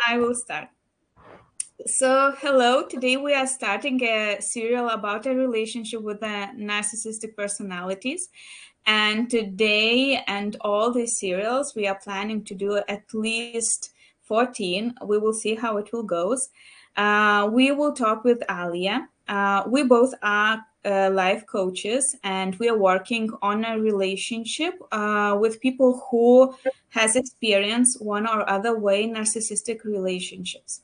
I will start. So, hello. Today we are starting a serial about a relationship with the narcissistic personalities. And today, and all these serials, we are planning to do at least 14. We will see how it will goes. We will talk with Alia. We both are life coaches, and we are working on a relationship with people who has experienced one or other way narcissistic relationships.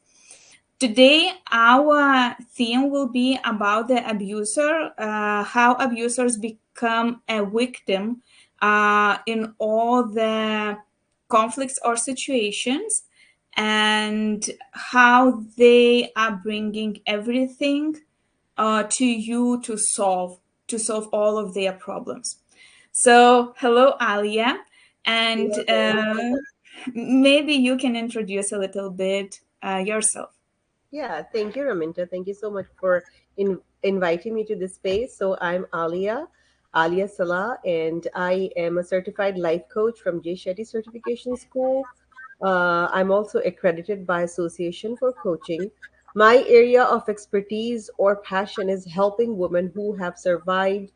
Today, our theme will be about the abuser, how abusers become a victim in all the conflicts or situations, and how they are bringing everything to you to solve all of their problems. So, hello, Alia, and Hello there. maybe you can introduce a little bit yourself. Yeah, thank you, Raminta. Thank you so much for inviting me to this space. So I'm Alia Salah, and I am a certified life coach from J. Shetty Certification School. I'm also accredited by Association for Coaching. My area of expertise or passion is helping women who have survived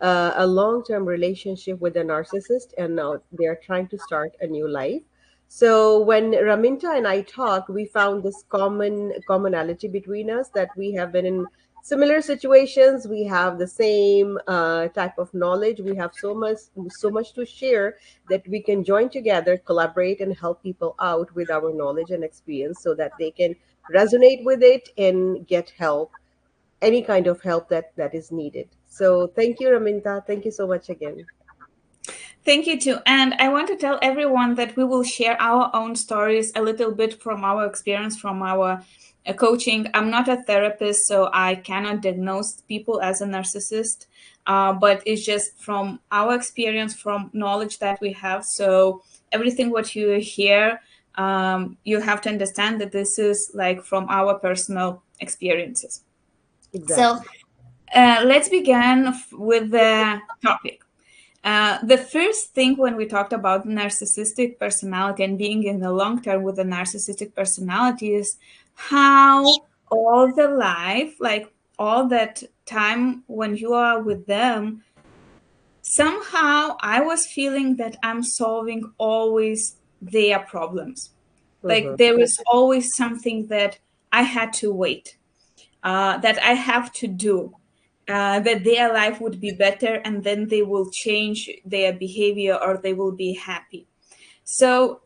a long-term relationship with a narcissist, and now they are trying to start a new life. So when Raminta and I talked, we found this commonality between us, that we have been in similar situations. We have the same type of knowledge. We have so much to share, that we can join together, collaborate, and help people out with our knowledge and experience, so that they can resonate with it and get help, any kind of help that is needed. So thank you, Raminta. Thank you so much again. Thank you too. And I want to tell everyone that we will share our own stories a little bit from our experience, from our coaching. I'm not a therapist, so I cannot diagnose people as a narcissist, but it's just from our experience, from knowledge that we have. So everything what you hear, you have to understand that this is like from our personal experiences. So Exactly. let's begin with the topic. The first thing when we talked about narcissistic personality and being in the long term with a narcissistic personality is how all the life, like all that time when you are with them, somehow I was feeling that I'm solving always their problems. Like Mhm. there is always something that I had to wait, that I have to do, that their life would be better and then they will change their behavior or they will be happy. So,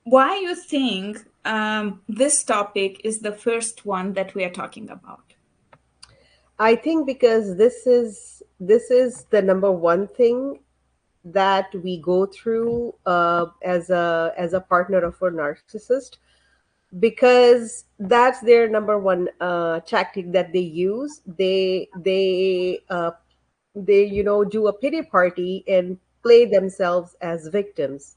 why you think this topic is the first one that we are talking about? I think because this is the number one thing that we go through as a partner of a narcissist, because that's their number one tactic that they use. They do a pity party and play themselves as victims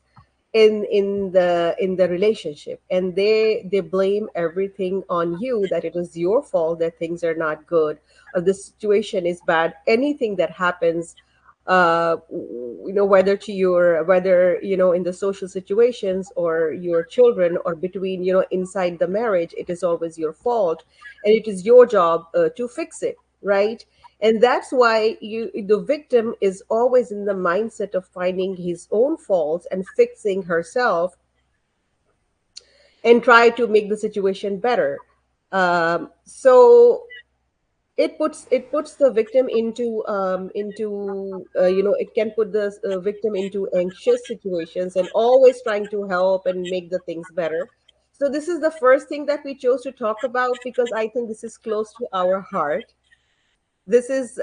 in the relationship, and they blame everything on you, that it is your fault that things are not good, or the situation is bad. Anything that happens, whether in the social situations, or your children, or between, inside the marriage, it is always your fault, and it is your job to fix it, right? And that's why the victim is always in the mindset of finding his own faults and fixing herself, and try to make the situation better. So it puts the victim into it can put the victim into anxious situations, and always trying to help and make the things better. So this is the first thing that we chose to talk about, because I think this is close to our heart. This is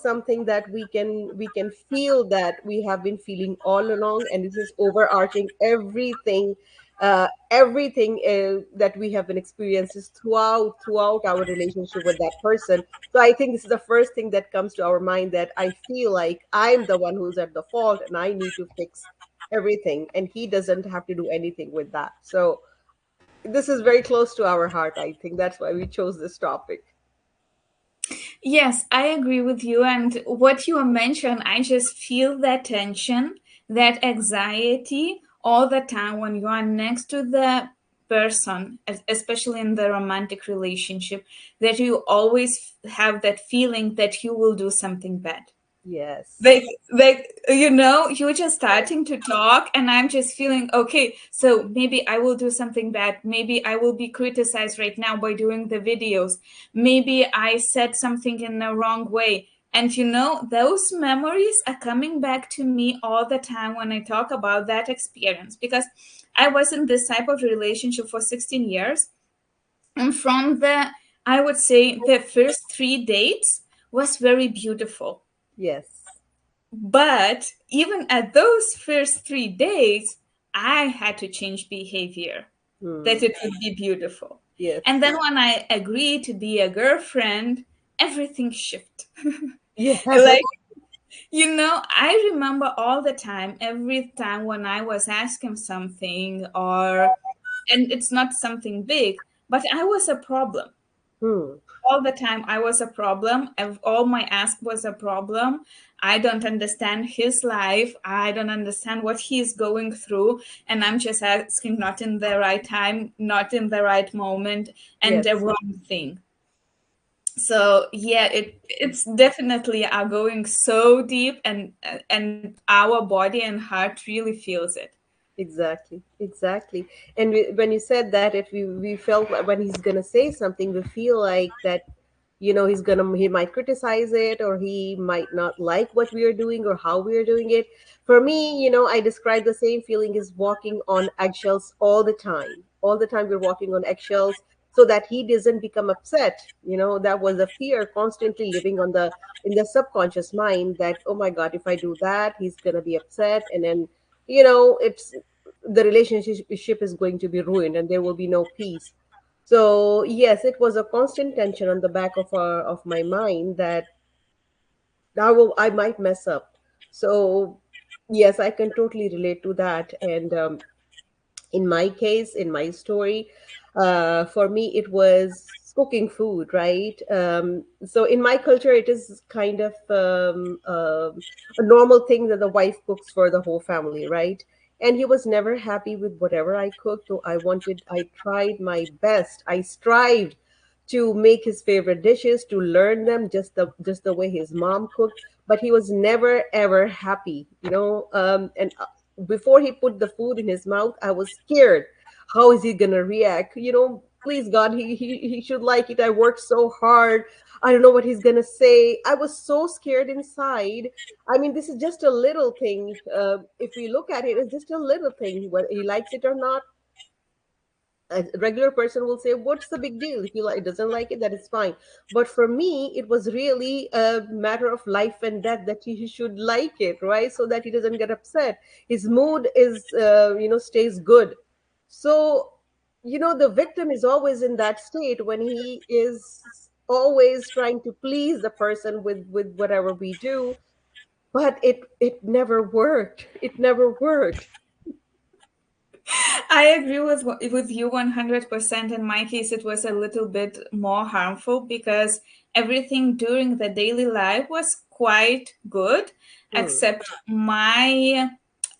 something that we can feel, that we have been feeling all along, and this is overarching everything that we have been experiences throughout our relationship with that person. So I think this is the first thing that comes to our mind, that I feel like I'm the one who's at the fault, and I need to fix everything, and he doesn't have to do anything with that. So this is very close to our heart. I think that's why we chose this topic. Yes, I agree with you. And what you mentioned, I just feel that tension, that anxiety all the time when you are next to the person, especially in the romantic relationship, that you always have that feeling that you will do something bad. Yes. Like you're just starting to talk and I'm just feeling, okay, so maybe I will do something bad, maybe I will be criticized right now by doing the videos, maybe I said something in the wrong way. And those memories are coming back to me all the time when I talk about that experience, because I was in this type of relationship for 16 years. And from I would say the first 3 dates was very beautiful. Yes. But even at those first 3 days, I had to change behavior that Hmm. it would be beautiful. And Yes. then when I agreed to be a girlfriend, everything shifted. Yes. Like, I remember all the time, every time when I was asking something, and it's not something big, but I was a problem Hmm. all the time. I was a problem. All my ask was a problem. I don't understand his life. I don't understand what he's going through. And I'm just asking not in the right time, not in the right moment, and the Yes. wrong thing. So yeah, it's definitely are going so deep, and our body and heart really feels it. Exactly, exactly. And when you said that, if we felt like when he's gonna say something, we feel like that, he might criticize it, or he might not like what we are doing or how we are doing it. For me, I describe the same feeling as walking on eggshells all the time. All the time we're walking on eggshells so that he doesn't become upset. That was a fear constantly living on the in the subconscious mind, that, oh my God, if I do that, he's gonna be upset, and then it's the relationship is going to be ruined and there will be no peace. So yes, it was a constant tension on the back of my mind, that I might mess up. So yes, I can totally relate to that. And in my case, in my story, for me, it was cooking food, right? So in my culture, it is kind of a normal thing that the wife cooks for the whole family, right? And he was never happy with whatever I cooked. So I tried my best. I strived to make his favorite dishes, to learn them just the way his mom cooked. But he was never ever happy, and before he put the food in his mouth, I was scared. How is he gonna react? Please God, he should like it. I worked so hard. I don't know what he's gonna say. I was so scared inside. I mean, this is just a little thing. If we look at it, it's just a little thing. Whether he likes it or not, a regular person will say, what's the big deal? If he doesn't like it, that is fine. But for me, it was really a matter of life and death, that he should like it, right? So that he doesn't get upset, his mood is stays good. So the victim is always in that state when he is always trying to please the person with whatever we do. But it never worked. It never worked. I agree with you 100%. In my case, it was a little bit more harmful because everything during the daily life was quite good, Hmm. except my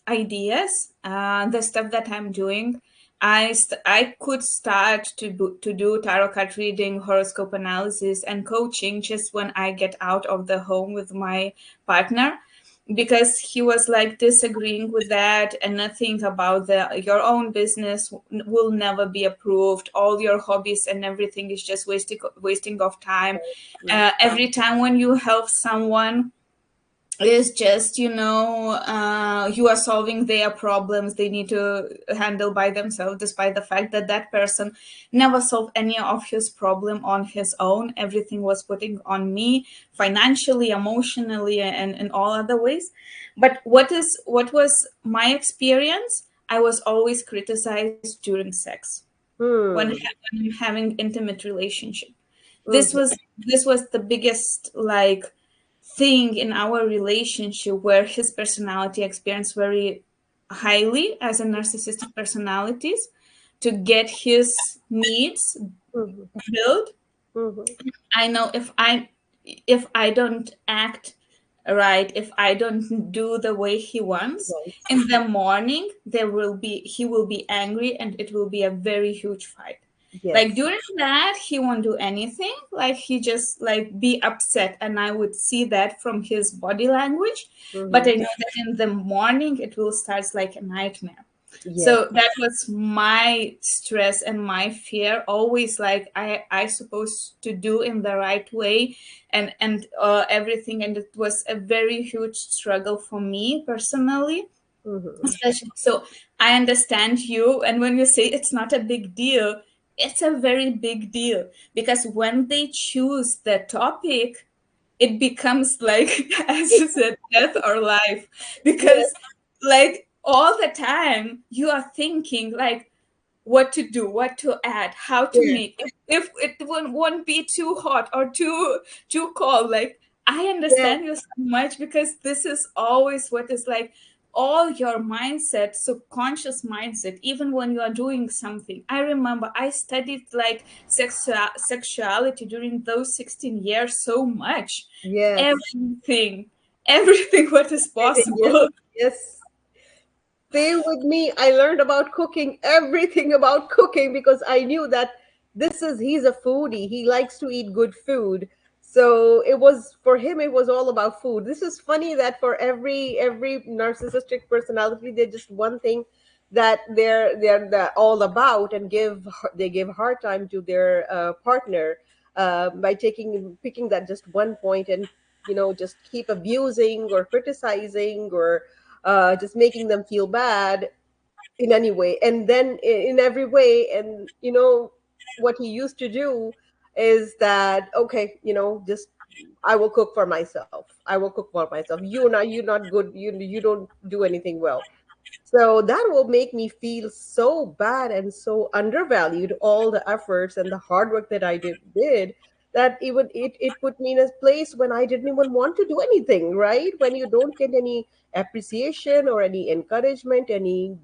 ideas, the stuff that I'm doing. I could start to do tarot card reading, horoscope analysis, and coaching just when I get out of the home with my partner, because he was like disagreeing with that, and nothing about your own business will never be approved, all your hobbies and everything is just wasting of time. Hmm. Every time when you help someone, is just you are solving their problems they need to handle by themselves, despite the fact that that person never solved any of his problem on his own. Everything was putting on me, financially, emotionally, and in all other ways. But what was my experience? I was always criticized during sex, when, Hmm. when I'm having intimate relationship. this Hmm. was this was the biggest, like, thing in our relationship, where his personality experienced very highly as a narcissistic personalities to get his needs Hmm. built. Hmm. I know if I don't act right? If I don't do the way he wants, Right. in the morning he will be angry and it will be a very huge fight. Like Yes. during that, he won't do anything. Like he just like be upset, and I would see that from his body language. But I Mm-hmm. know that in the morning it will start like a nightmare. Yes. So that was my stress and my fear. Always like I supposed to do in the right way, and everything. And it was a very huge struggle for me personally, Mm-hmm. especially. So I understand you, and when you say it's not a big deal, it's a very big deal, because when they choose the topic, it becomes like as you said, death or life. Yes. Because like all the time you are thinking like what to do, what to add, how to Yes. make. If it won't be too hot or too cold. Like I Yes. understand you so much, because this is always what is like all your mindset, subconscious mindset, even when you are doing something. I remember I studied like sexuality during those 16 years so much. Yes. Everything, everything what is Everything. Yes. possible. Yes. Same with me. I learned about cooking, everything about cooking, because I knew that he's a foodie. He likes to eat good food. So it was for him, it was all about food. This is funny that for every narcissistic personality, there's just one thing that they're all about, and they give hard time to their partner by taking picking that just one point, and just keep abusing or criticizing, or just making them feel bad in any way, and then in every way. And what he used to do is that, okay, just I will cook for myself. I will cook for myself. You're not good. You don't do anything well. So that will make me feel so bad and so undervalued, all the efforts and the hard work that I did, that even it put me in a place when I didn't even want to do anything, right? When you don't get any appreciation or any encouragement, any,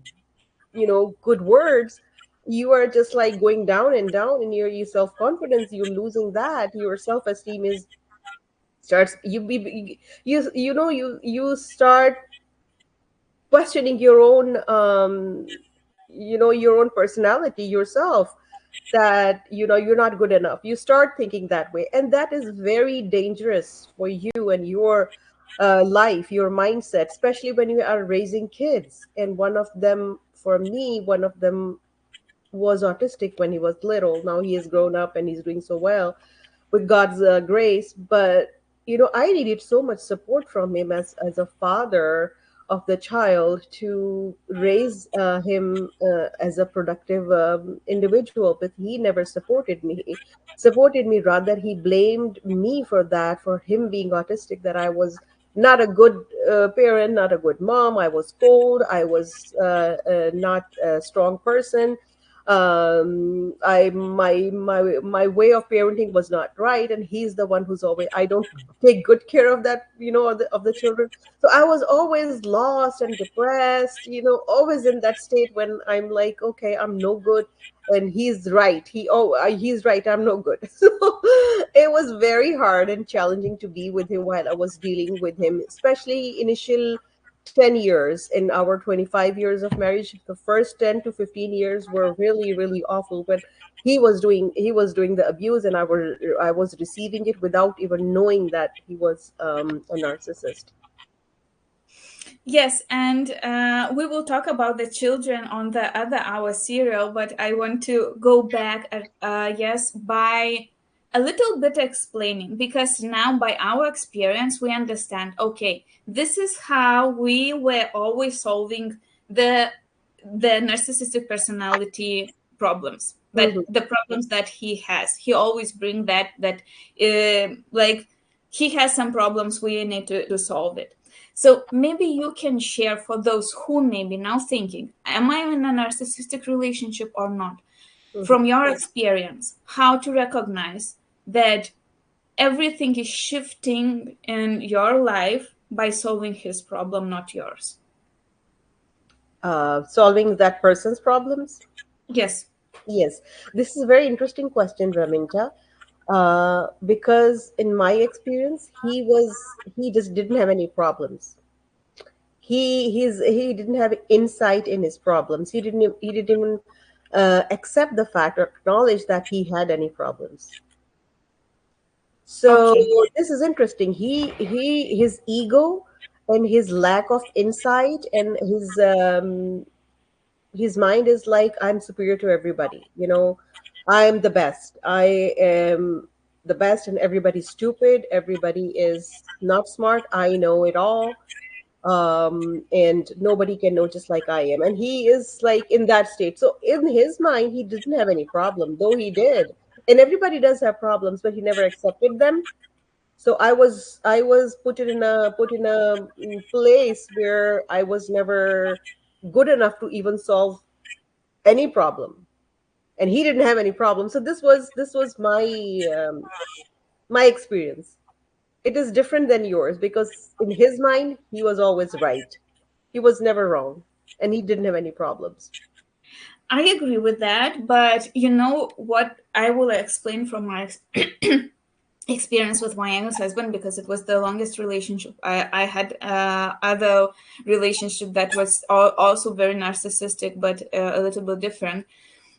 good words, you are just like going down and down in your self-confidence. You're losing that. Your self-esteem is starts you start questioning your own your own personality, yourself, that you're not good enough. You start thinking that way, and that is very dangerous for you and your life, your mindset, especially when you are raising kids. And one of them was autistic when he was little. Now he has grown up and he's doing so well with God's grace. But I needed so much support from him as a father of the child, to raise him as a productive individual. But he never supported me. He supported me, rather he blamed me for that, for him being autistic, that I was not a good parent, not a good mom. I was cold. I was not a strong person. My way of parenting was not right, and he's the one who's always, I don't take good care of that, of the children. So I was always lost and depressed, always in that state when I'm like, okay, I'm no good, and he's right, I'm no good. So it was very hard and challenging to be with him while I was dealing with him, especially initial 10 years in our 25 years of marriage. The first 10 to 15 years were really, really awful, when he was doing the abuse, and I was receiving it without even knowing that he was a narcissist. Yes, and we will talk about the children on the other hour serial, but I want to go back, yes, by a little bit explaining, because now by our experience, we understand, okay, this is how we were always solving the the narcissistic personality problems, that Hmm. the problems that he has. He always bring that like he has some problems, we need to solve it. So maybe you can share for those who may be now thinking, am I in a narcissistic relationship or not? Hmm. From your experience, how to recognize that everything is shifting in your life by solving his problem, not yours. Solving that person's problems. Yes. Yes, this is a very interesting question, Raminta. Because in my experience, he just didn't have any problems. He didn't have insight in his problems. He didn't even accept the fact or acknowledge that he had any problems. So Okay. this is interesting. His ego and his lack of insight and his mind is like, I'm superior to everybody. I'm the best. I am the best, and everybody's stupid. Everybody is not smart. I know it all. And nobody can know just like I am. And he is like in that state. So in his mind, he didn't have any problem, though he did. And everybody does have problems, but he never accepted them. So I was put in a place where I was never good enough to even solve any problem, and he didn't have any problem. So this was my experience. It is different than yours because in his mind he was always right. He was never wrong, and he didn't have any problems. I agree with that, but you know what? I will explain from my experience with my ex-husband because it was the longest relationship I had. Other relationship that was also very narcissistic, but a little bit different.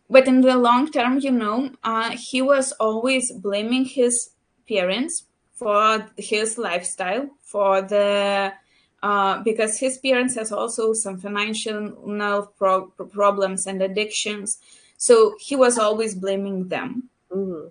But in the long term, he was always blaming his parents for his lifestyle, for the because his parents has also some financial problems and addictions. So he was always blaming them. Hmm.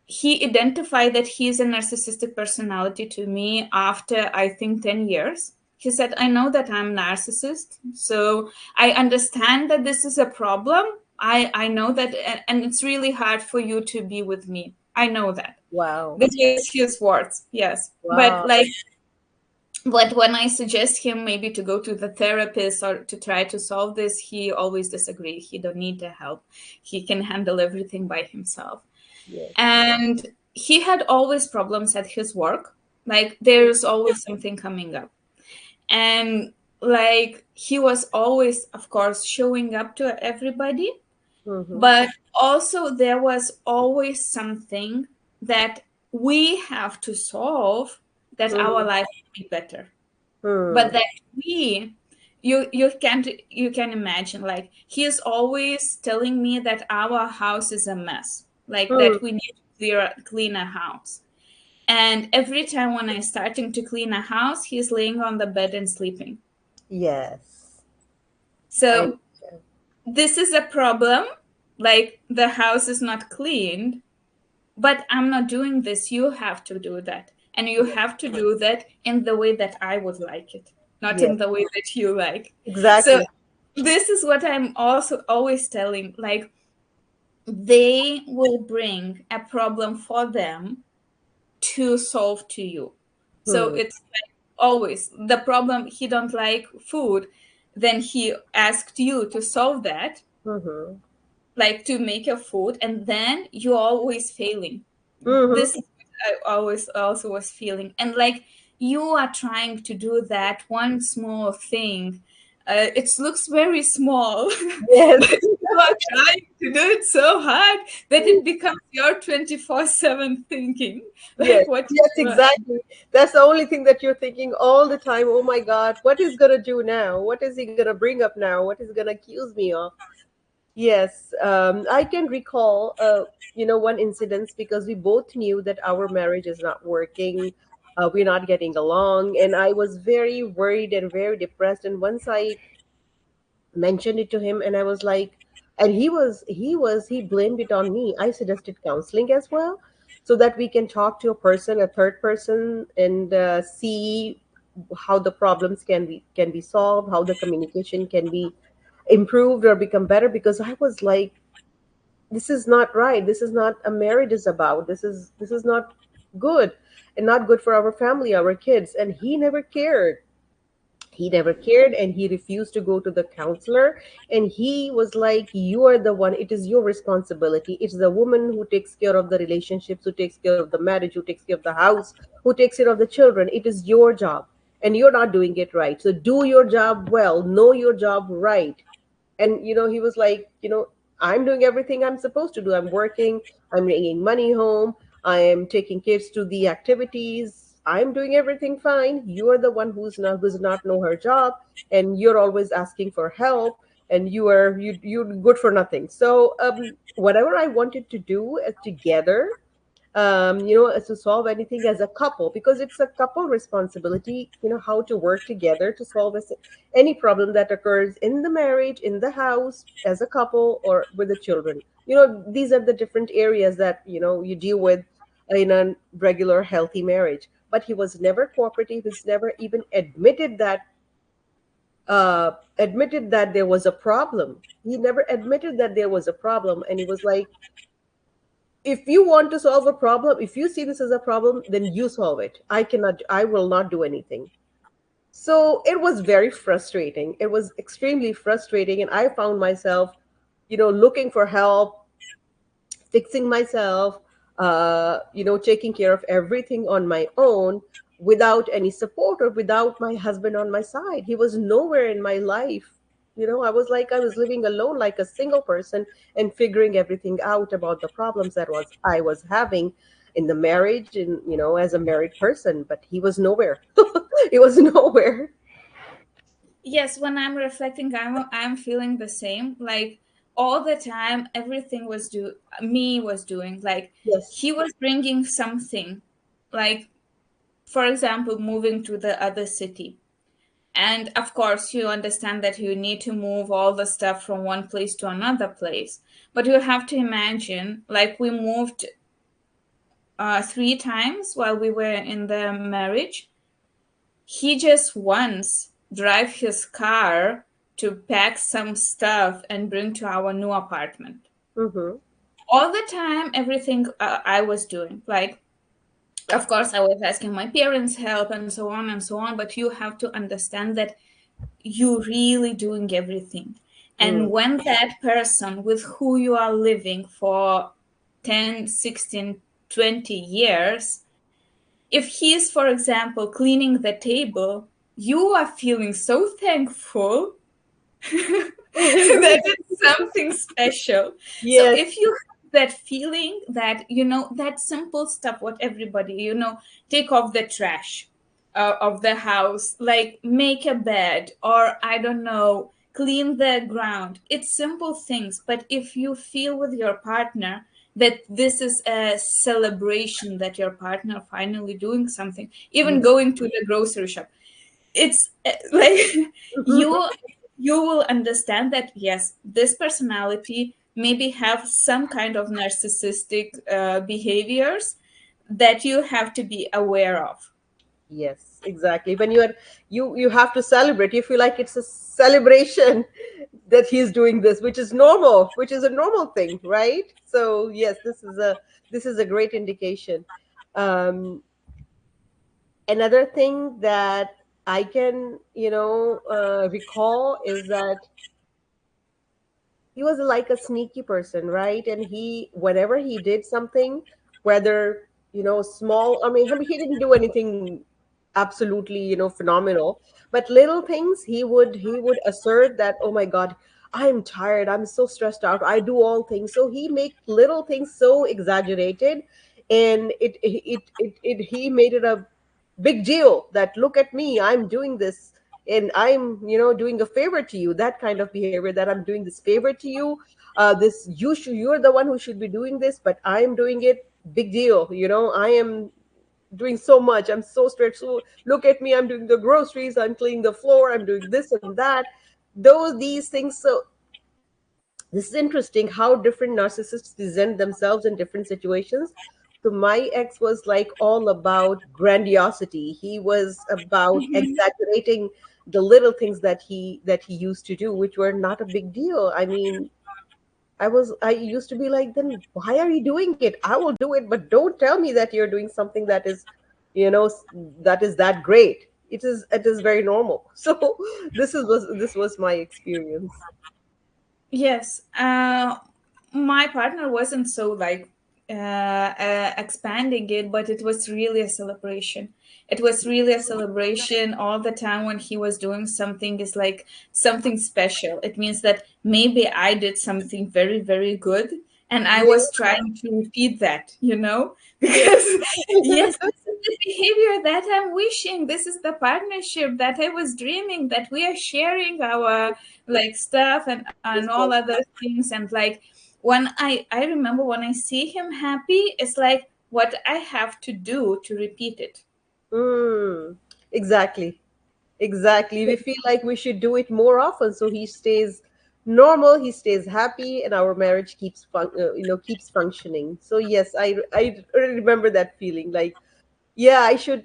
He identified that he's a narcissistic personality to me after I think 10 years. He said, I know that I'm narcissist, so I understand that this is a problem. I know that, and it's really hard for you to be with me. I know that. Wow. This is his words, yes. But Wow. when I suggest him maybe to go to the therapist or to try to solve this, he always disagree. He don't need the help. He can handle everything by himself. Yes. And he had always problems at his work. Like there's always something coming up. And like he was always, of course, showing up to everybody, Mm-hmm. but also there was always something that we have to solve that our Mm-hmm. life will be better. But Hmm. that we you can imagine, like he is always telling me that our house is a mess, like Hmm. that we need to clean a house. And every time when I'm starting to clean a house, he's laying on the bed and sleeping. Yes. I So this is a problem. Like the house is not cleaned, but I'm not doing this. You have to do that. And you have to do that in the way that I would like it, not Yes. in the way that you like. So Exactly. this is what I'm also always telling. Like they will bring a problem for them to solve to you. So Hmm. it's like always the problem, he don't like food, then he asked you to solve that, Mm-hmm. like to make a food, and then you're always failing. Mm-hmm. This is what I always also was feeling. And like you are trying to do that one small thing. It looks very small, Yes. but you are trying to do it so hard that it becomes your 24/7 thinking. Yes, Like what yes, you exactly. That's the only thing that you're thinking all the time. Oh my God, what is gonna do now? What is he gonna bring up now? What is he gonna accuse me of? Yes, I can recall, one incident because we both knew that our marriage is not working. We're not getting along, and I was very worried and very depressed. And once I mentioned it to him, and I was like, and he blamed it on me. I suggested counseling as well, so that we can talk to a third person, and see how the problems can be solved, how the communication can be improved or become better. Because I was like, this is not right. This is not a marriage is about. This is not good, and not good for our family, our kids. And he never cared, and he refused to go to the counselor. And he was like, you are the one, it is your responsibility. It's the woman who takes care of the relationships, who takes care of the marriage, who takes care of the house, who takes care of the children. It is your job, and you're not doing it right. So do your job well, know your job right. And he was like, I'm doing everything I'm supposed to do. I'm working, I'm bringing money home, I am taking kids to the activities. I'm doing everything fine. You're the one who's not know her job, and you're always asking for help, and you're good for nothing. So whatever I wanted to do together, to solve anything as a couple, because it's a couple responsibility, how to work together to solve any problem that occurs in the marriage, in the house, as a couple, or with the children. These are the different areas that, you deal with in a regular healthy marriage. But he was never cooperative. He's never even admitted that there was a problem. He never admitted that there was a problem, and he was like, if you want to solve a problem, if you see this as a problem, then you solve it. I will not do anything. So it was very frustrating. It was extremely frustrating. And I found myself, looking for help, fixing myself, taking care of everything on my own without any support or without my husband on my side. He was nowhere in my life. I was like, I was living alone like a single person and figuring everything out about the problems that was I was having in the marriage and, as a married person, but he was nowhere. He was nowhere. Yes, when I'm reflecting, I'm feeling the same. Like all the time, everything was doing. Like Yes. he was bringing something, like for example, moving to the other city. And of course, you understand that you need to move all the stuff from one place to another place. But you have to imagine, like we moved 3 times while we were in the marriage. He just once drive his car to pack some stuff and bring to our new apartment. Mm-hmm. All the time, everything I was doing, like, of course, I was asking my parents' help and so on and so on, but you have to understand that you really doing everything. And Mm. when that person with who you are living for 10, 16, 20 years, if he's, for example, cleaning the table, you are feeling so thankful that it's something special. So Yes. if you have that feeling that, that simple stuff, what everybody, take off the trash of the house, like make a bed, or I don't know, clean the ground. It's simple things. But if you feel with your partner that this is a celebration that your partner finally doing something, even Yes. going to the grocery shop, it's like you you will understand that yes, this personality maybe have some kind of narcissistic behaviors that you have to be aware of. Yes, exactly. When you have to celebrate. You feel like it's a celebration that he's doing this, which is normal, which is a normal thing, right? So yes, this is a great indication. Um, Another thing that I can recall is that he was like a sneaky person, right? And he, whenever he did something, whether small, I mean, he didn't do anything absolutely phenomenal, but little things, he would assert that, oh my god, I'm tired, I'm so stressed out, I do all things. So he make little things so exaggerated, and he made it a big deal that, look at me, I'm doing this, and I'm doing a favor to you. That kind of behavior, that I'm doing this favor to you, this you're the one who should be doing this, but I'm doing it, big deal, I am doing so much, I'm so stressed, so look at me, I'm doing the groceries, I'm cleaning the floor, I'm doing this and that, these things. So this is interesting how different narcissists present themselves in different situations. So my ex was like all about grandiosity. He was about exaggerating the little things that he used to do, which were not a big deal. I mean, I used to be like, then why are you doing it? I will do it, but don't tell me that you're doing something that is, that is that great. It is very normal. So this was my experience. Yes, my partner wasn't so like expanding it, but it was really a celebration. It was really a celebration all the time when he was doing something is like something special. It means that maybe I did something very, very good, And I Yeah. was trying to repeat that, Yeah. because yes, this is the behavior that I'm wishing. This is the partnership that I was dreaming, that we are sharing our like stuff and all other things. And like when I remember when I see him happy, it's like what I have to do to repeat it. Mm, exactly. Exactly. We feel like we should do it more often so he stays normal, he stays happy, and our marriage keeps functioning. So yes, I remember that feeling. Like, yeah, I should,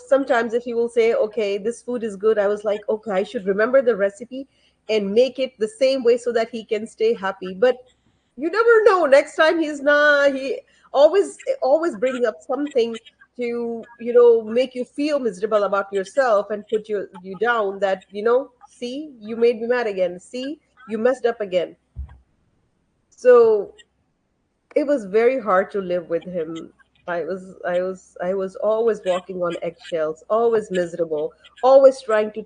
sometimes if he will say, okay, this food is good, I was like, okay, I should remember the recipe and make it the same way so that he can stay happy. But you never know. Next time he always brings up something to, make you feel miserable about yourself and put you down, that, see, you made me mad again. See, you messed up again. So it was very hard to live with him. I was always walking on eggshells, always miserable, always trying to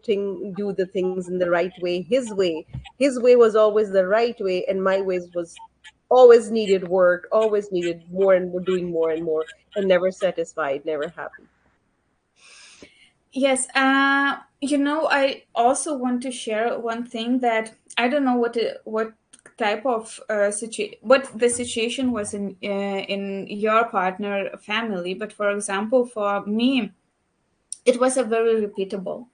do the things in the right way, his way was always the right way, and my ways was always needed work, always needed more and more, doing more and more, and never satisfied, never happy. Yes, I also want to share one thing that I don't know what type of what the situation was in your partner family, but for example, for me, it was a very repeatable,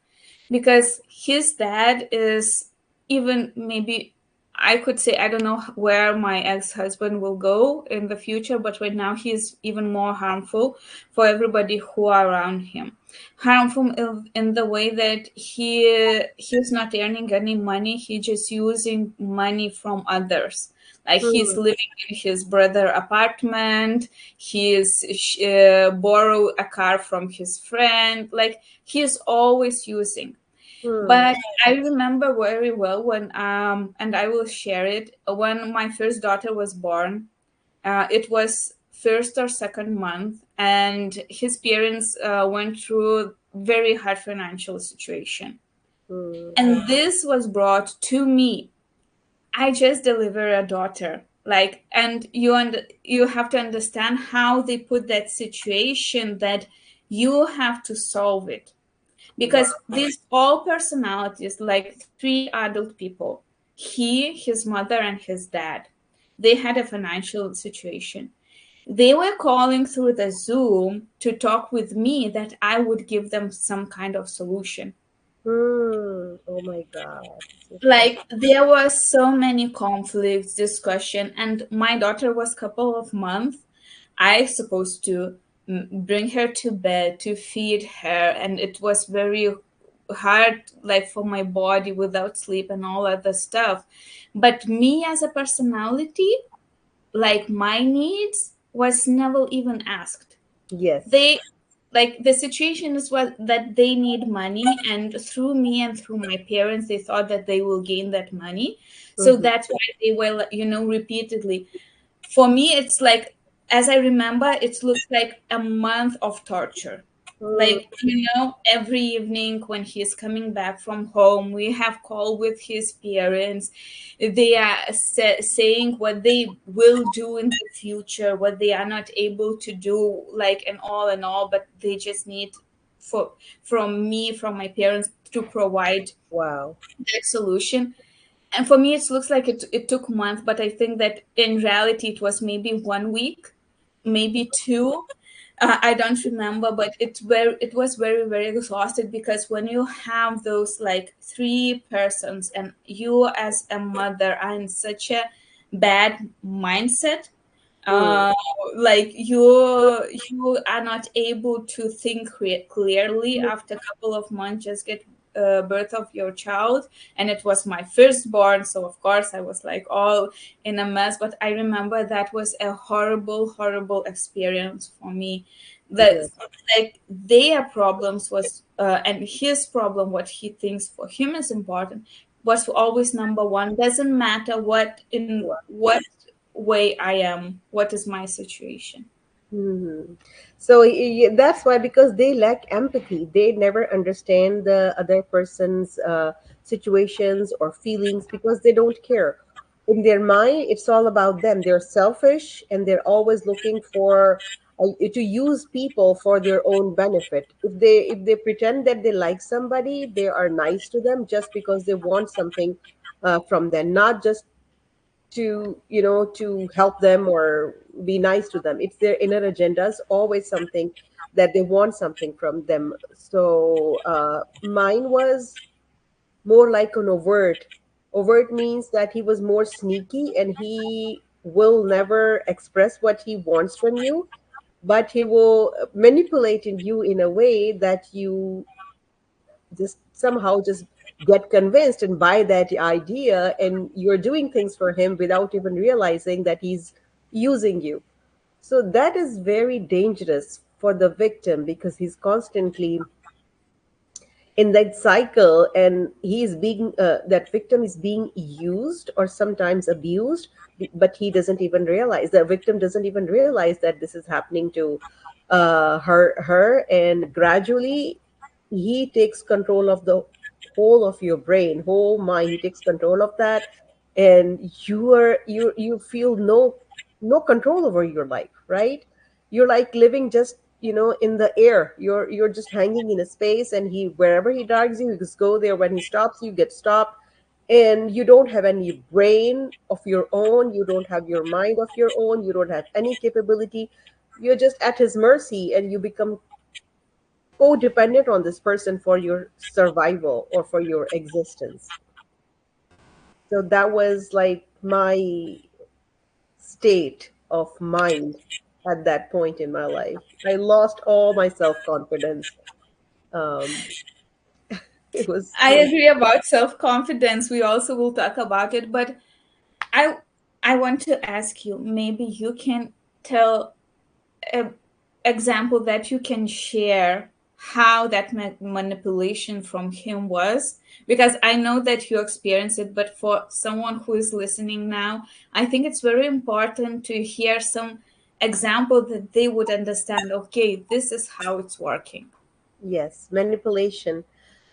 because his dad is, even maybe I could say, I don't know where my ex-husband will go in the future, but right now he's even more harmful for everybody who are around him. Harmful in the way that he's not earning any money, he's just using money from others. Like he's Hmm, living in his brother apartment, he's borrow a car from his friend, like he's always using. hmm, But I remember very well when and I will share it, when my first daughter was born. It was first or second month, and his parents went through very hard financial situation, hmm, and this was brought to me. I just delivered a daughter, like, and you have to understand how they put that situation, that you have to solve it, because wow. these all personalities, like three adult people, he, his mother, and his dad, they had a financial situation. They were calling through the Zoom to talk with me that I would give them some kind of solution. Oh my God, so sad. Like there was so many conflicts, discussion, and my daughter was couple of months. I supposed to bring her to bed to feed her, and it was very hard, like for my body without sleep and all other stuff. But me as a personality, like my needs was never even asked. Yes. They, like the situation is what, that they need money, and through me and through my parents they thought that they will gain that money. So Hmm. that's why they were, repeatedly. For me it's like, as I remember, it looks like a month of torture. Hmm. Like, every evening when he's coming back from home, we have call with his parents. They are saying what they will do in the future, what they are not able to do, like, and all, but they just need for from me, from my parents, to provide Wow. that solution. And for me it looks like it took months, but I think that in reality it was maybe 1 week, maybe two. I don't remember, but it was very, very exhausted, because when you have those like three persons and you as a mother are in such a bad mindset, Hmm. uh, like you are not able to think clearly after a couple of months, just get birth of your child. And it was my firstborn, so of course I was like all in a mess. But I remember that was a horrible, horrible experience for me. That, Yes. like, their problems was and his problem, what he thinks for him is important, was always number one. Doesn't matter what, in Wow. what way I am, what is my situation. Hmm. So that's why, because they lack empathy, they never understand the other person's situations or feelings, because they don't care. in their mind it's all about them. They're selfish and they're always looking for to use people for their own benefit. If they pretend that they like somebody, they are nice to them just because they want something from them, not just to to help them or be nice to them. It's their inner agendas, always something that they want something from them. So mine was more like an overt. Overt means that he was more sneaky and he will never express what he wants from you, but he will manipulate in you in a way that you just somehow just get convinced and buy that idea, and you're doing things for him without even realizing that he's using you. So that is very dangerous for the victim because he's constantly in that cycle, and he's being that victim is being used or sometimes abused, but he doesn't even realize, the victim doesn't even realize that this is happening to her, and gradually he takes control of the whole of your brain, whole mind. He takes control of that, and you feel no control over your life, right? You're like living just in the air. You're just hanging in a space, and he, wherever he drags you, you just go there. When he stops you, get stopped, and you don't have any brain of your own, you don't have your mind of your own, you don't have any capability. You're just at his mercy, and you become codependent on this person for your survival or for your existence. So that was like my state of mind at that point in my life. I lost all my self confidence. Um, I it was agree about self confidence. We also will talk about it, but I I want to ask you. Maybe you can tell a example that you can share how that manipulation from him was, because I know that you experienced it, but for someone who is listening now, I think it's very important to hear some example that they would understand, okay, this is how it's working. yes, manipulation.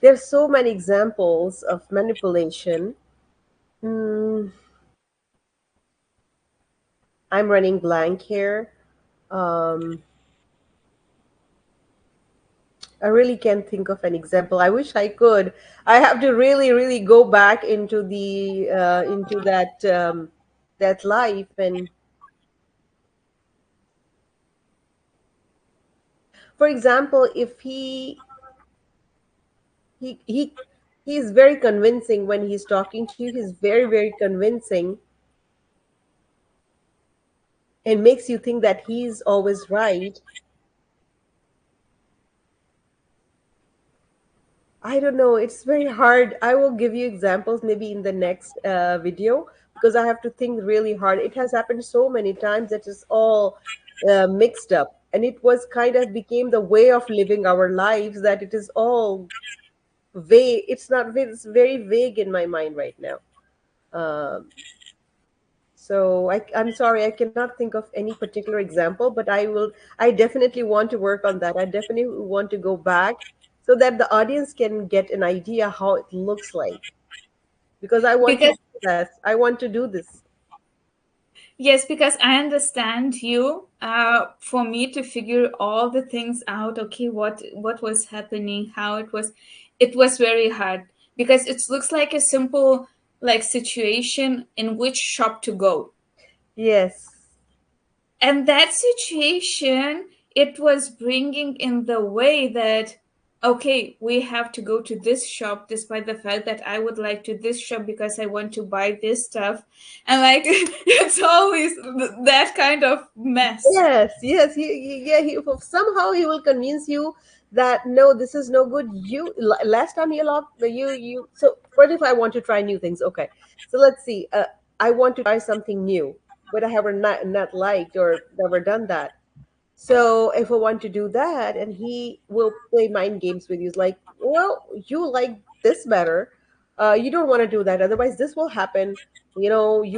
There's so many examples of manipulation. Mm, I'm running blank here. Um, I really can't think of an example. I wish I could. I have to really, really go back into the into that life. And for example, if he he is very convincing when he's talking to you. He's very, very convincing and makes you think that he's always right. I don't know. It's very hard. I will give you examples maybe in the next video because I have to think really hard. It has happened so many times that it's all mixed up, and it was kind of became the way of living our lives that it is all vague. It's not vague. It's very vague in my mind right now. Um, so I'm sorry, I cannot think of any particular example, but I will. I definitely want to work on that. I definitely want to go back so that the audience can get an idea how it looks like. Because I want to Because do this. I want to do this. yes, because I understand you. For me to figure all the things out, okay, what was happening, how it was very hard because it looks like a simple like situation in which shop to go, Yes. and that situation it was bringing in the way that okay, we have to go to this shop despite the fact that I would like to this shop because I want to buy this stuff, and like it's always that kind of mess. Yes, yes, yeah, somehow he will convince you that no, this is no good. Last time you lost you. So what if I want to try new things? Okay, so let's see. I want to try something new, but I haven't not liked or never done that. So if I want to do that, and he will play mind games with you, it's like, well, you like this better. You don't want to do that. Otherwise, this will happen. You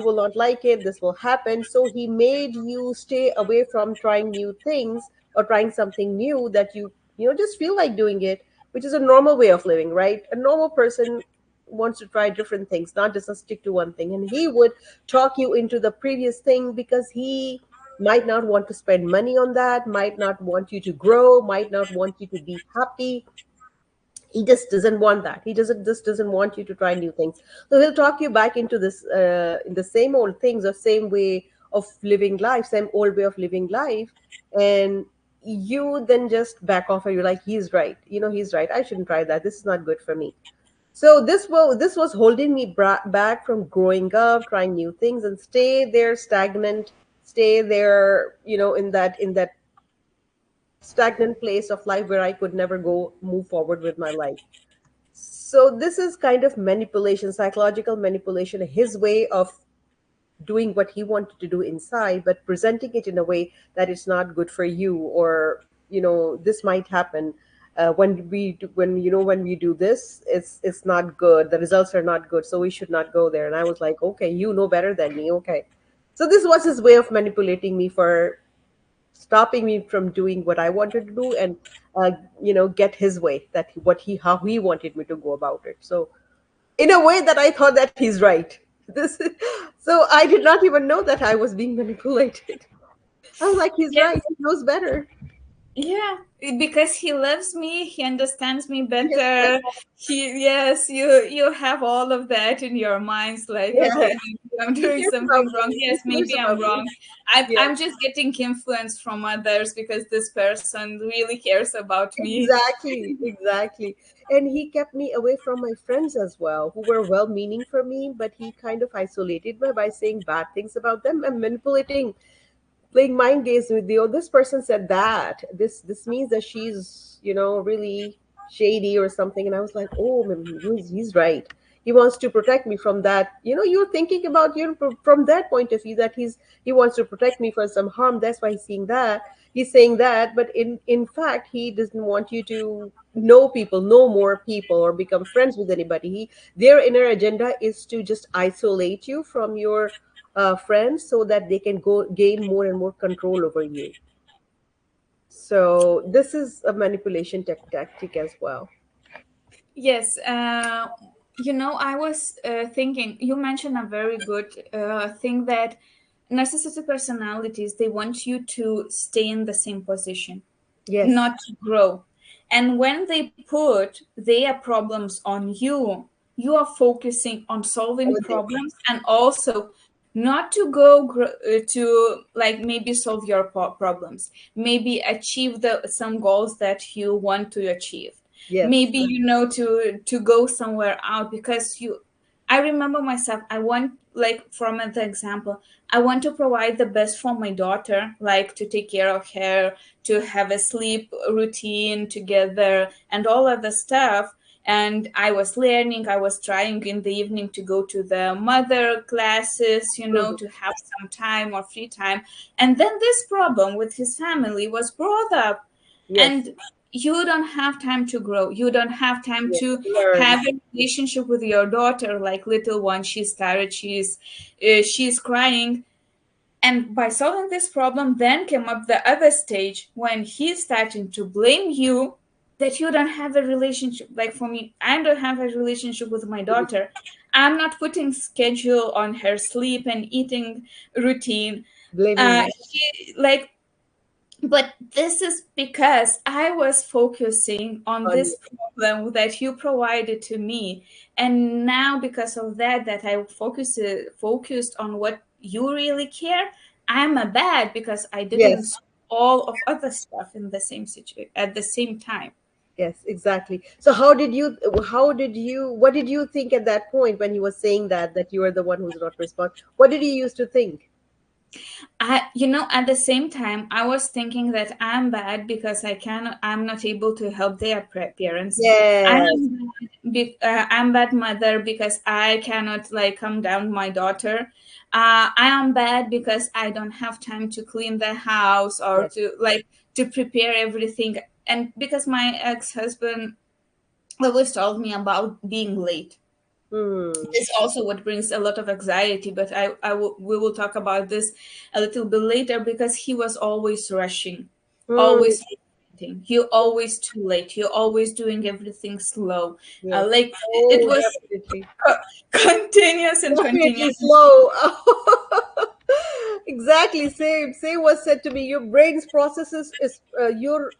will not like it. This will happen. So he made you stay away from trying new things or trying something new that you just feel like doing it, which is a normal way of living, right? A normal person. wants to try different things, not just stick to one thing. And he would talk you into the previous thing because he might not want to spend money on that, might not want you to grow, might not want you to be happy. He just doesn't want that. He doesn't just doesn't want you to try new things. So he'll talk you back into this in the same old things or same way of living life, same old way of living life. And you then just back off and you're like, he's right, he's right, I shouldn't try that, this is not good for me. So this was holding me back from growing up, trying new things, and stay there stagnant, stay there, in that stagnant place of life where I could never go move forward with my life. So this is kind of manipulation, psychological manipulation, his way of doing what he wanted to do inside, but presenting it in a way that it's not good for you, or this might happen when we do this, it's not good. The results are not good, so we should not go there. And I was like, okay, you know better than me. Okay, so this was his way of manipulating me for stopping me from doing what I wanted to do, and get his way, that what he how he wanted me to go about it. So in a way that I thought that he's right. This so I did not even know that I was being manipulated. I was like, he's right. Yes. He knows better. Yeah, because he loves me, he understands me Yes, better. Yes, you have all of that in your minds, like, yes. okay, I'm He doing cares about something wrong. me. He Yes, cares maybe I'm about me. wrong. I'm Yes. I'm just getting influence from others because this person really cares about me. Exactly, exactly. And he kept me away from my friends as well, who were well meaning for me, but he kind of isolated me by saying bad things about them and manipulating, playing mind games with you. Oh, this person said that. This means that she's, really shady or something. And I was like, oh, he's right. He wants to protect me from that. You're thinking about, from that point of view, that he wants to protect me from some harm. That's why he's saying that. But in fact, he doesn't want you to know people, know more people, or become friends with anybody. Their inner agenda is to just isolate you from your friends, so that they can go gain more and more control over you. So this is a manipulation tactic as well. Yes, I was thinking, you mentioned a very good thing, that narcissistic personalities, they want you to stay in the same position, Yes. not to grow. And when they put their problems on you, you are focusing on solving Everything. problems, and also not to go to, like, maybe solve your problems, maybe achieve some goals that you want to achieve, Yes. maybe to go somewhere out, because I remember myself, I want, like, from the example, I want to provide the best for my daughter, like to take care of her, to have a sleep routine together and all of the stuff. And I was learning, I was trying in the evening to go to the mother classes, Mhm. to have some time or free time. And then this problem with his family was brought up. Yes. And you don't have time to grow, you don't have time Yes. to Learn. have a relationship with your daughter, like little one, she's tired, she's crying. And by solving this problem, then came up the other stage when he's starting to blame you that you don't have a relationship. Like, for me, I don't have a relationship with my daughter. I'm not putting schedule on her sleep and eating routine. Blaming me Like, but this is because I was focusing on on you. this problem that you provided to me. And now, because of that I focused on what you really care, I'm a bad because I didn't Yes. solve all of other stuff in the same situation at the same time. Yes, exactly. So what did you think at that point when he was saying that you are the one who's not responding? What did you used to think? At the same time, I was thinking that I'm bad because I'm not able to help their parents. Yes. I'm bad mother because I cannot, like, calm down my daughter. I am bad because I don't have time to clean the house or Yes. to prepare everything. And because my ex-husband always told me about being late, Hmm. this also what brings a lot of anxiety, but we will talk about this a little bit later, because he was always rushing, Hmm. always. thing. You're always too late. You're always doing everything slow. Yes. Like it Oh, was definitely. continuous and Definitely continuous. slow. Exactly. Same was said to me. Your brain's processes is your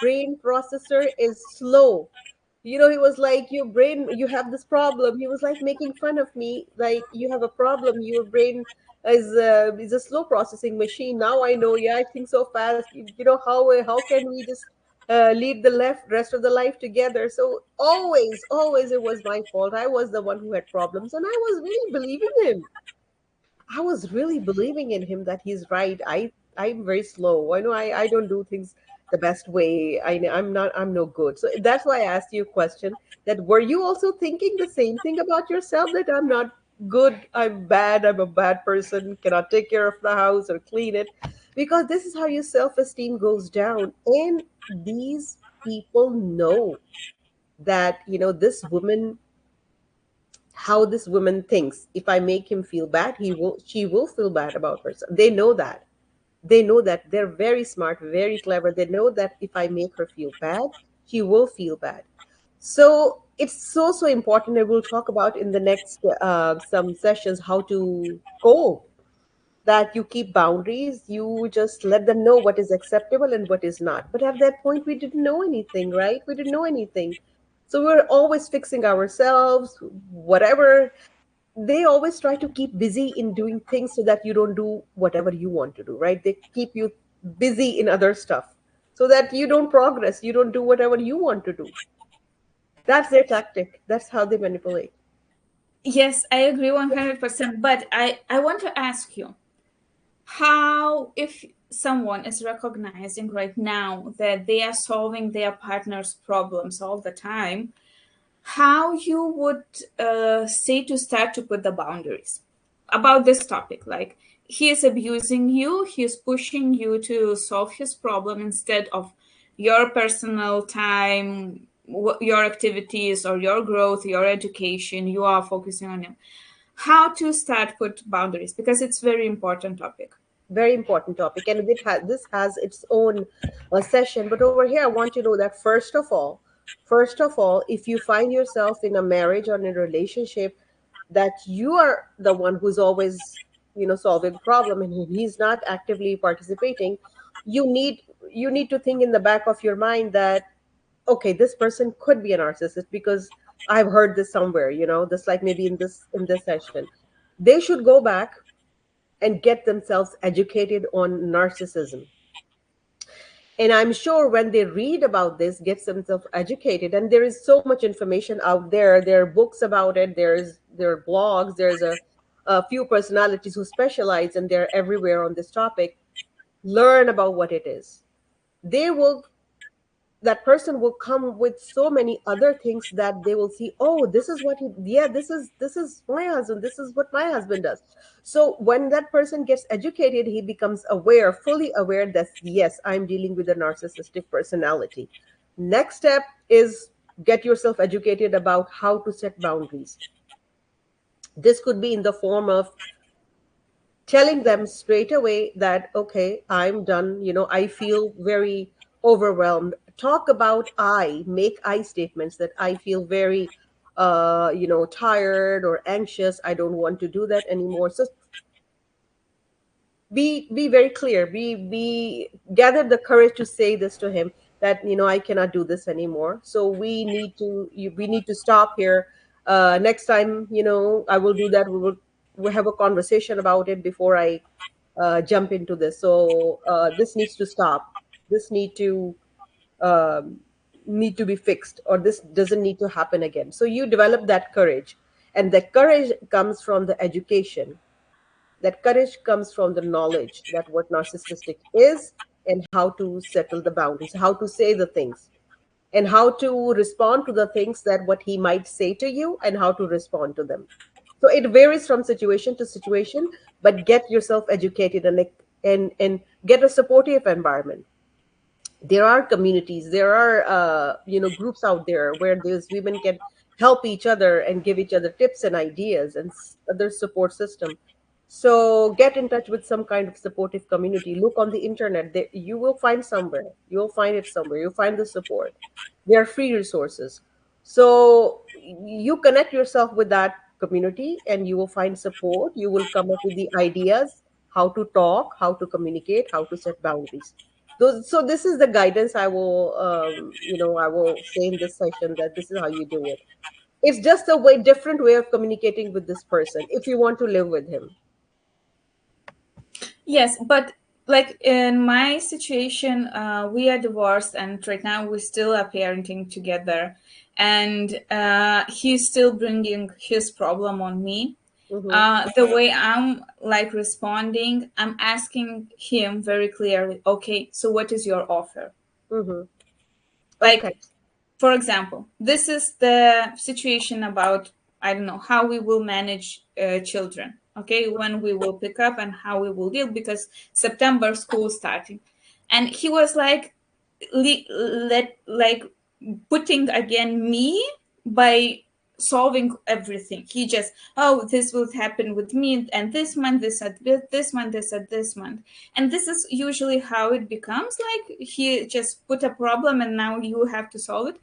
brain processor is slow. He was like, your brain, you have this problem. He was like making fun of me, like, you have a problem. Your brain is a slow processing machine. Now I know. Yeah, I think so fast. How can we just lead the left rest of the life together? So always it was my fault. I was the one who had problems, and I was really believing him. I was really believing in him that he's right. I'm very slow. I know I don't do things the best way. I'm no good. So that's why I asked you a question, that were you also thinking the same thing about yourself, that I'm not good, I'm bad, I'm a bad person, cannot take care of the house or clean it? Because this is how your self-esteem goes down. And these people know that, this woman, how this woman thinks. If I make him feel bad, she will feel bad about herself. They know that they're very smart, very clever. They know that if I make her feel bad, she will feel bad. So it's so important, and we'll talk about in the next some sessions how to cope, that you keep boundaries, you just let them know what is acceptable and what is not. But at that point, we didn't know anything, right? We didn't know anything. So we're always fixing ourselves, whatever. They always try to keep busy in doing things so that you don't do whatever you want to do, right? They keep you busy in other stuff so that you don't progress, you don't do whatever you want to do. That's their tactic. That's how they manipulate. Yes, I agree 100%. But I want to ask you, how, if someone is recognizing right now that they are solving their partner's problems all the time, how you would say to start to put the boundaries about this topic? Like, he is abusing you, he is pushing you to solve his problem instead of your personal time, your activities, or your growth, your education. You are focusing on him. How to start put boundaries, because it's very important topic. Very important topic, and this has its own session. But over here, I want to know that first of all, if you find yourself in a marriage or in a relationship, that you are the one who's always, solving the problem, and he's not actively participating, you need to think in the back of your mind that, okay, this person could be a narcissist, because I've heard this somewhere, just like maybe in this session. They should go back and get themselves educated on narcissism. And I'm sure when they read about this, get themselves educated, and there is so much information out there. There are books about it. There are blogs. There's a few personalities who specialize, and they're everywhere on this topic. Learn about what it is. They will That person will come with so many other things, that they will see, oh, this is what yeah, this is my husband, this is what my husband does. So when that person gets educated, he becomes aware, fully aware, that yes, I'm dealing with a narcissistic personality. Next step is get yourself educated about how to set boundaries. This could be in the form of telling them straight away that, okay, I'm done, I feel very overwhelmed. Talk about, I make I statements, that I feel very tired or anxious, I don't want to do that anymore. So be very clear, be gather the courage to say this to him, that, I cannot do this anymore, so we need to stop here. Next time, I will do that. We'll have a conversation about it before I jump into this. So this needs to stop. This um, need to be fixed, or this doesn't need to happen again. So you develop that courage, and that courage comes from the education. That courage comes from the knowledge that what narcissistic is, and how to settle the boundaries, how to say the things, and how to respond to the things that what he might say to you, and how to respond to them. So it varies from situation to situation, but get yourself educated, and get a supportive environment. There are communities, there are groups out there where these women can help each other and give each other tips and ideas, and other support system. So get in touch with some kind of supportive community. Look on the internet. You will find somewhere. You'll find it somewhere. You'll find the support. They are free resources. So you connect yourself with that community and you will find support. You will come up with the ideas, how to talk, how to communicate, how to set boundaries. So this is the guidance I will, I will say in this session, that this is how you do it. It's just a different way of communicating with this person if you want to live with him. Yes, but like in my situation, we are divorced, and right now we still are parenting together, and he's still bringing his problem on me. Mm-hmm. The way I'm like responding, I'm asking him very clearly, okay, so what is your offer? Mm-hmm. Okay. Like, for example, this is the situation about, I don't know, how we will manage children, okay, when we will pick up and how we will deal, because September school starting. And he was like, like putting again me by solving everything. He just, oh, this will happen with me, and this month, this month, this at this month. And this is usually how it becomes, like he just put a problem and now you have to solve it.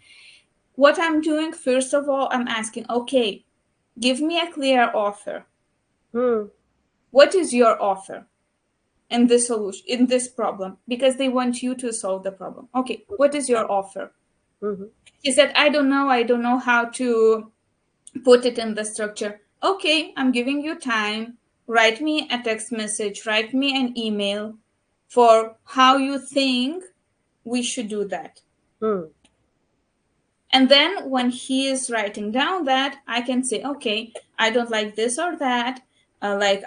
What I'm doing, first of all, I'm asking, okay, give me a clear offer. Hmm. What is your offer in this solution, in this problem? Because they want you to solve the problem. Okay, what is your offer? Mm-hmm. He said, I don't know how to put it in the structure. Okay, I'm giving you time. Write me a text message, write me an email for how you think we should do that. Hmm. And then when he is writing down that, I can say, okay, I don't like this or that. Like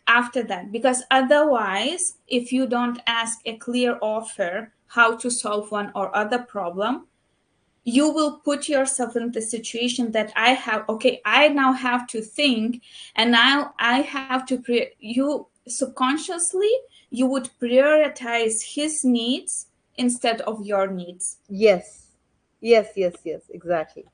after that, because otherwise, if you don't ask a clear offer how to solve one or other problem, you will put yourself in the situation that I have. Okay, I now have to think, and now I have to you subconsciously, you would prioritize his needs instead of your needs. Yes. Yes, yes, yes, exactly.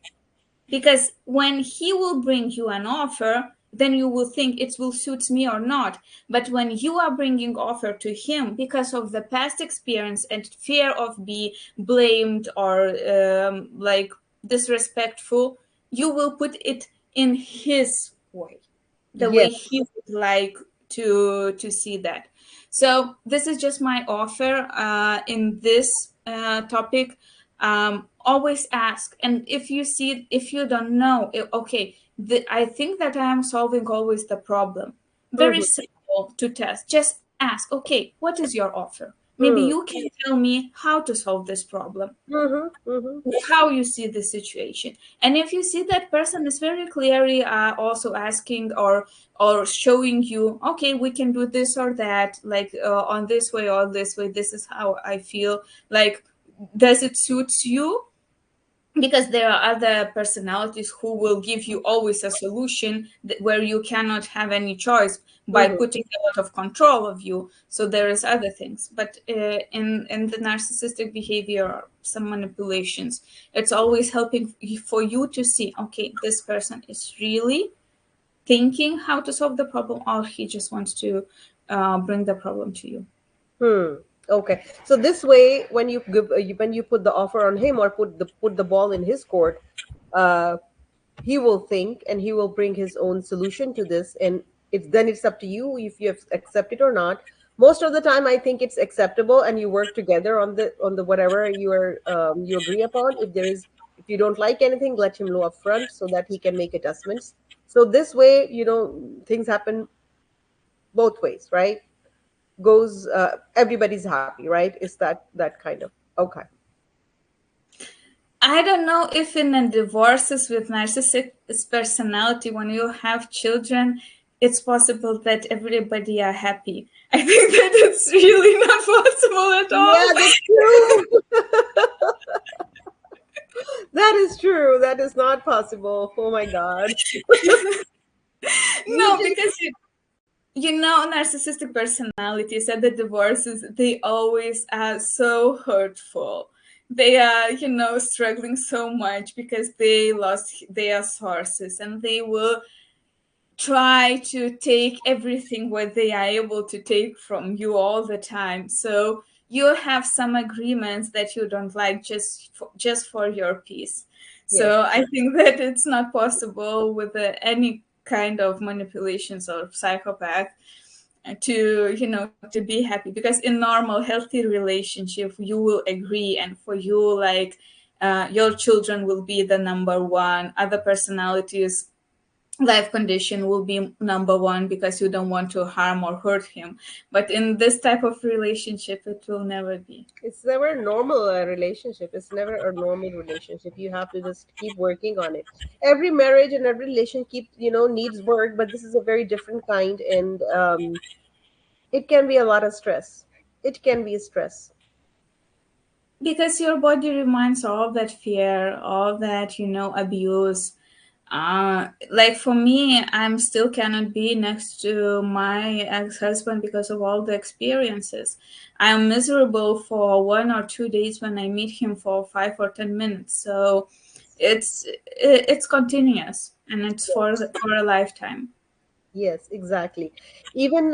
Because when he will bring you an offer, then you will think it will suit me or not. But when you are bringing offer to him because of the past experience and fear of be blamed or like disrespectful, you will put it in his way, the way Yes. he would like to see that. So this is just my offer in this topic. Always ask, and if you see, if you don't know, okay, I think that I am solving always the problem. Very Mm-hmm. simple to test. Just ask, okay, what is your offer? Maybe Hmm. you can tell me how to solve this problem, Mm-hmm. Mm-hmm. how you see the situation. And if you see that person is very clearly also asking or showing you, okay, we can do this or that, like on this way or this way, this is how I feel, like does it suits you? Because there are other personalities who will give you always a solution where you cannot have any choice by Mm-hmm. putting a lot of control of you. So there is other things, but in the narcissistic behavior or some manipulations, it's always helping for you to see, okay, this person is really thinking how to solve the problem, or he just wants to bring the problem to you. Hmm. Okay. So this way, when you give, when you put the offer on him, or put the ball in his court, uh, he will think and he will bring his own solution to this, and it's up to you if you have accept it or not. Most of the time, I think it's acceptable, and you work together on the whatever you agree upon. If you don't like anything, let him know up front so that he can make adjustments. So this way, things happen both ways, right? Goes Everybody's happy, right? Is that kind of okay? I don't know if in a divorces with narcissistic personality, when you have children, it's possible that everybody are happy. I think that it's really not possible at Yeah, all. that's true. That is true. That is not possible. Oh my God. You No, just because narcissistic personalities at the divorces, they always are so hurtful. They are, struggling so much because they lost their sources, and they will try to take everything what they are able to take from you all the time. So you have some agreements that you don't like just for your peace. Yes. So I think that it's not possible with any kind of manipulations or psychopath to to be happy, because in normal healthy relationship you will agree, and for you, like, your children will be the number one, other personalities life condition will be number one, because you don't want to harm or hurt him. But in this type of relationship it will never be. It's never a normal relationship. It's never a normal relationship. You have to just keep working on it. Every marriage and every relationship, needs work, but this is a very different kind, and it can be a lot of stress. It can be a stress. Because your body reminds all that fear, all that abuse. Like for me, I'm still cannot be next to my ex-husband because of all the experiences. I'm miserable for 1 or 2 days when I meet him for 5 or 10 minutes. So it's continuous, and it's for a lifetime. Yes, exactly. Even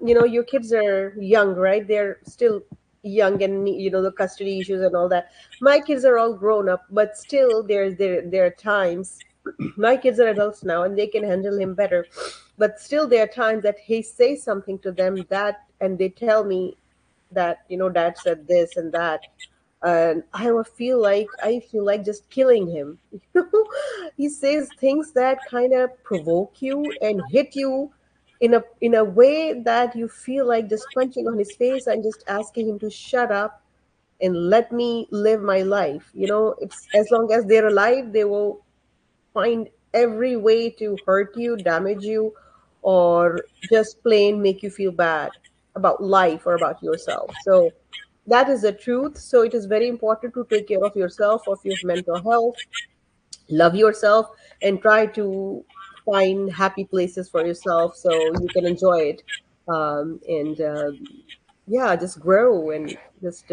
your kids are young, right? They're still young, and the custody issues and all that. My kids are all grown up, but still there are times. My kids are adults now, and they can handle him better. But still, there are times that he says something to them, and they tell me that dad said this and that, and I feel like just killing him. He says things that kind of provoke you and hit you in a way that you feel like just punching on his face and just asking him to shut up and let me live my life. It's as long as they're alive, they will find every way to hurt you, damage you, or just plain make you feel bad about life or about yourself. So that is the truth. So it is very important to take care of yourself, of your mental health, love yourself, and try to find happy places for yourself so you can enjoy it. And Yeah, just grow and just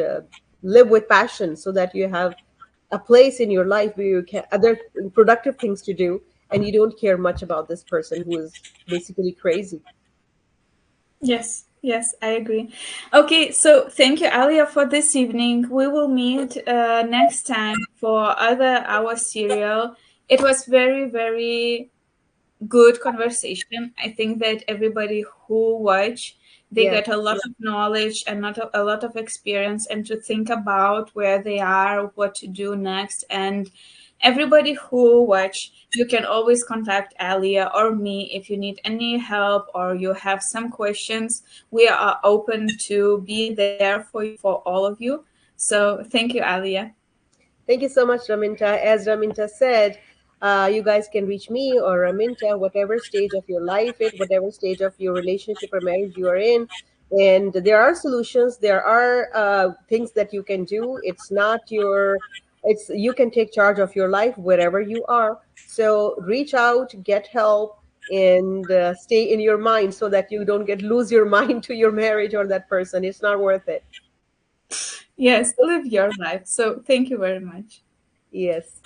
live with passion so that you have a place in your life where you can other productive things to do, and you don't care much about this person who is basically crazy. Yes, yes, I agree. Okay, so thank you, Alia, for this evening. We will meet next time for other our serial. It was very, very good conversation. I think that everybody who watch, they Yes. get a lot of knowledge and not a lot of experience, and to think about where they are, what to do next. And everybody who watch, you can always contact Alia or me if you need any help or you have some questions. We are open to be there for all of you. So thank you, Alia. Thank you so much, Raminta. As Raminta said, you guys can reach me or Raminta, whatever stage of your life it, whatever stage of your relationship or marriage you are in. And there are solutions. There are things that you can do. It's you can take charge of your life wherever you are. So reach out, get help, and stay in your mind so that you don't get lose your mind to your marriage or that person. It's not worth it. Yes, live your life. So thank you very much. Yes.